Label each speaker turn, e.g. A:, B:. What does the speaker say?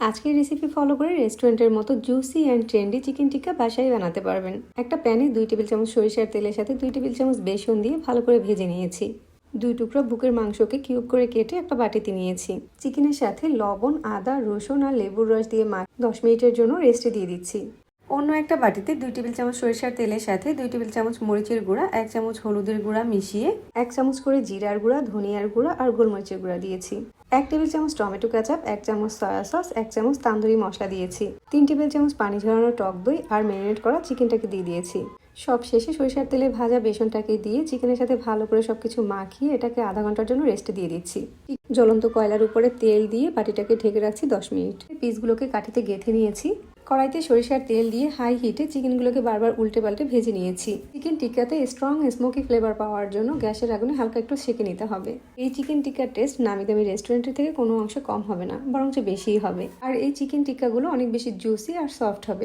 A: আজকের recipe follow করে রেস্টুরেন্টের মতো জুসি অ্যান্ড ট্রেন্ডি চিকেন টিক্কা বাসায় বানাতে পারবেন। একটা প্যানে 2 টেবিল চামচ সরিষার তেলের সাথে 2 টেবিল চামচ বেসন দিয়ে ভালো করে ভেজে নিয়েছি। 2 টুকরো বুকের মাংসকে কিউব করে কেটে একটা বাটিতে নিয়েছি। চিকেনের সাথে লবণ, আদা, রসুন আর লেবুর রস দিয়ে 10 মিনিটের জন্য রেস্টে দিয়ে দিচ্ছি। অন্য একটা বাটিতে 2 টেবিল চামচ সরিষার তেলের সাথে 2 টেবিল চামচ মরিচের গুঁড়া, 1 চামচ হলুদের গুঁড়া মিশিয়ে 1 চামচ করে জিরার গুঁড়া, ধনিয়ার গুঁড়া আর গোলমরিচের গুঁড়া দিয়েছি। 1 টেবিল চামচ টমেটো কেচাপ, 1 চামচ সয়া সস, 1 চামচ তান্দুরি মশলা দিয়েছি। 3 টেবিল চামচ পানি ঝরানো টক দই আর ম্যারিনেট করা চিকেনটাকে দিয়ে দিয়েছি। সব শেষে সরিষার তেলে ভাজা বেসনটাকে দিয়ে চিকেনের সাথে ভালো করে সবকিছু মাখিয়ে এটাকে আধা ঘন্টার জন্য রেস্টে দিয়ে দিচ্ছি। জ্বলন্ত কয়লার উপরে তেল দিয়ে বাটিটাকে ঢেকে রাখছি 10 মিনিট। পিসগুলোকে কাঠিতে গেঁথে নিয়েছি। কড়াইতে সরিষার তেল দিয়ে হাই হিটে চিকেনগুলোকে বারবার উল্টে পাল্টে ভেজে নিয়েছি। চিকেন টিক্কাতে স্ট্রং স্মোকি ফ্লেভার পাওয়ার জন্য গ্যাসের আগুনে হালকা একটু সেঁকে নিতে হবে। এই চিকেন টিক্কার টেস্ট নামি দামি রেস্টুরেন্টের থেকে কোনো অংশে কম হবে না, বরঞ্চ বেশিই হবে। আর এই চিকেন টিক্কাগুলো অনেক বেশি জুসি আর সফট হবে।